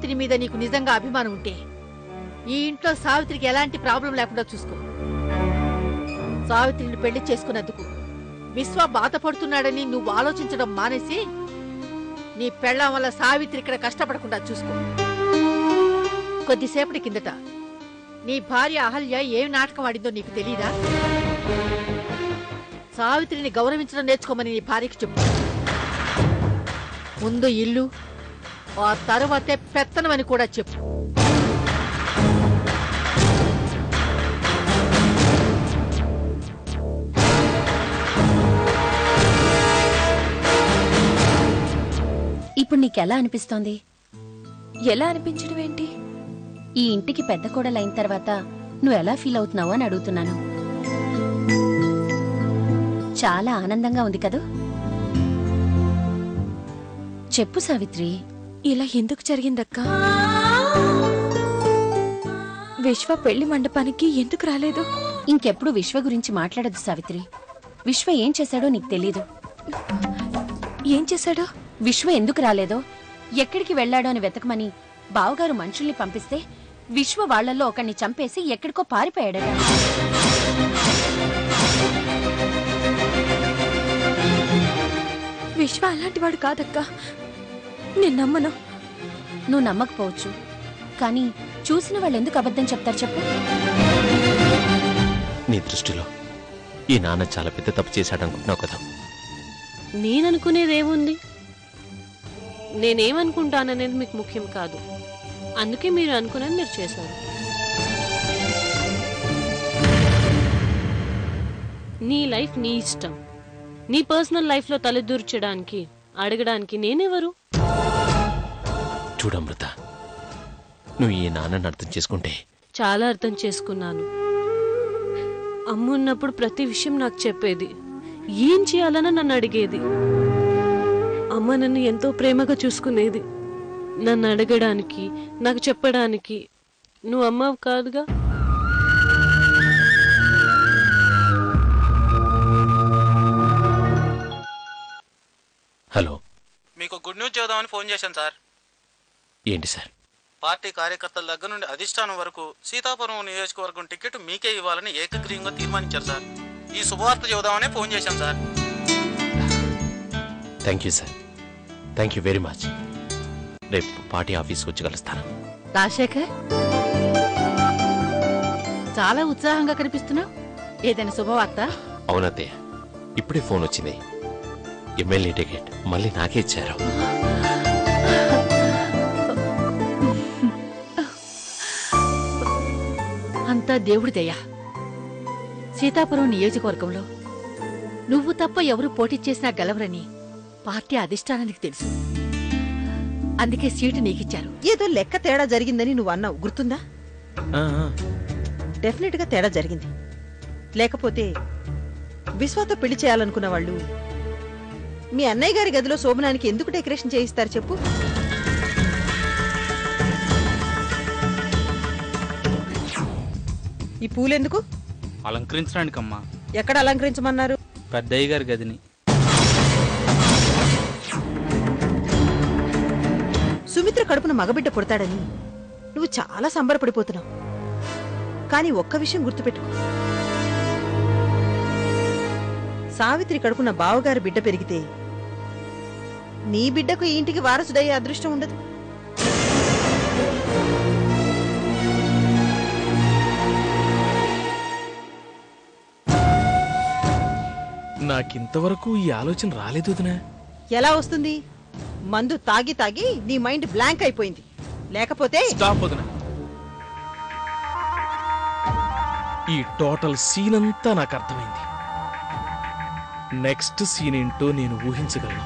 సావిత్రి మీద నీకు నిజంగా అభిమానం ఉంటే ఈ ఇంట్లో సావిత్రికి ఎలాంటి ప్రాబ్లం లేకుండా చూసుకో. సావిత్రిని పెళ్లి చేసుకున్నందుకు విశ్వ బాధపడుతున్నాడని నువ్వు ఆలోచించడం మానేసి నీ పెళ్ళాం వల్ల సావిత్రి ఇక్కడ కష్టపడకుండా చూసుకో. కొద్దిసేపటి కిందట నీ భార్య అహల్య ఏం నాటకం ఆడిందో నీకు తెలీదా? సావిత్రిని గౌరవించడం నేర్చుకోమని నీ భార్యకి చెప్పు. ముందు ఇల్లు, ఆ తరువాతే పెత్తనమని కూడా చెప్పు. ఇప్పుడు నీకెలా అనిపిస్తోంది? ఎలా అనిపించడం ఏంటి? ఈ ఇంటికి పెద్ద కోడలైన తర్వాత నువ్వు ఎలా ఫీల్ అవుతున్నావు అని అడుగుతున్నాను. చాలా ఆనందంగా ఉంది కదూ? చెప్పు సావిత్రి. ఇలా ఎందుకు జరిగిందక్కా? విశ్వ పెళ్లి మండపానికి ఎందుకు రాలేదు? ఇంకెప్పుడు విశ్వ గురించి మాట్లాడదు సావిత్రి. విశ్వ ఏం చేశాడో నీకు తెలీదు. ఏం చేశాడో? విశ్వ ఎందుకు రాలేదో, ఎక్కడికి వెళ్లాడో అని వెతకమని బావగారు మనుషుల్ని పంపిస్తే విశ్వ వాళ్లల్లో ఒకరిని చంపేసి ఎక్కడికో పారిపోయాడట. విశ్వ అలాంటివాడు కాదక్కా, నేను నమ్మను. నువ్వు నమ్మకపోవచ్చు, కానీ చూసిన వాళ్ళు ఎందుకు అబద్ధం చెప్తారు చెప్పు? నీ దృష్టిలో ఈ నాన్న చాలా పెద్ద తప్పు చేశాడనుకుంటున్నావు కదా? నేననుకునేదేముంది? నేనేమనుకుంటాననేది మీకు ముఖ్యం కాదు. అందుకే మీరు అనుకునేది మీరు చేశారు. నీ లైఫ్ నీ ఇష్టం. నీ పర్సనల్ లైఫ్లో తలదూర్చడానికి అడగడానికి నేనెవరు? చూడమృత, నువ్వు ఈ నాన్నని అర్థం చేసుకుంటే. చాలా అర్థం చేసుకున్నాను. అమ్మ ఉన్నప్పుడు ప్రతి విషయం నాకు చెప్పేది, ఏం చేయాలని నన్ను అడిగేది. అమ్మ నన్ను ఎంతో ప్రేమగా చూసుకునేది. నన్ను అడగడానికి, నాకు చెప్పడానికి నువ్వు అమ్మ కాదుగా. హలో, మీకు గుడ్ న్యూస్ చెబుదామని ఫోన్ చేశాను సార్. ఏంటి సార్? పార్టీ కార్యకర్తల దగ్గర నుండి అధిష్టానం వరకు సీతాపురం నియోజకవర్గం టికెట్ మీకే ఇవ్వాలని ఏకగ్రీవంగా తీర్మానించారు సార్. ఈ శుభవార్త చెబుదామని ఫోన్ చేశాం sir. Thank you sir, thank you very much. రేపు పార్టీ ఆఫీస్కి వచ్చి కలుస్తాను. రాజశేఖర్, చాలా ఉత్సాహంగా కనిపిస్తున్నావు. ఏదైనా శుభవార్త? అవునత్తయ్య, ఇప్పుడే ఫోన్ వచ్చింది. ఎమ్మెల్యే టికెట్ మళ్ళీ నాకే ఇచ్చారు. అంతా దేవుడి దయ. సీతాపురం నియోజకవర్గంలో నువ్వు తప్ప ఎవరు పోటీ చేసినా గెలవరని పార్టీ అధిష్టానానికి తెలుసు. అందుకే సీటు నీకిచ్చారు. ఏదో లెక్క తేడా జరిగిందని నువ్వు అన్నావు, గుర్తుందా? డెఫినెట్ గా తేడా జరిగింది. లేకపోతే విశ్వాతో పెళ్లి చేయాలనుకున్న వాళ్ళు మీ అన్నయ్య గారి గదిలో శోభనానికి ఎందుకు డెకరేషన్ చేయిస్తారు చెప్పు? ఈ పూలెందుకు? అలంకరించడానికమ్మా. ఎక్కడ అలంకరించమన్నారు? పెద్దయ్య గారి గదిని. సుమిత్ర కడుపున మగబిడ్డ పుడతాడని నువ్వు చాలా సంబరపడిపోతున్నావు. కానీ ఒక్క విషయం గుర్తుపెట్టుకో, సావిత్రి కడుపున బావగారి బిడ్డ పెరిగితే నీ బిడ్డకు ఈ ఇంటికి వారసుడయ్యే అదృష్టం ఉండదు. నాకింతవరకు ఈ ఆలోచన రాలేదు వదినా. ఎలా వస్తుంది? మందు తాగి తాగి నీ మైండ్ బ్లాంక్ అయిపోయింది. లేకపోతే స్టాప్ వదినా. ఈ టోటల్ సీన్ అంతా నాకు అర్థమైంది. నెక్స్ట్ సీన్ ఏంటో నేను ఊహించగలను.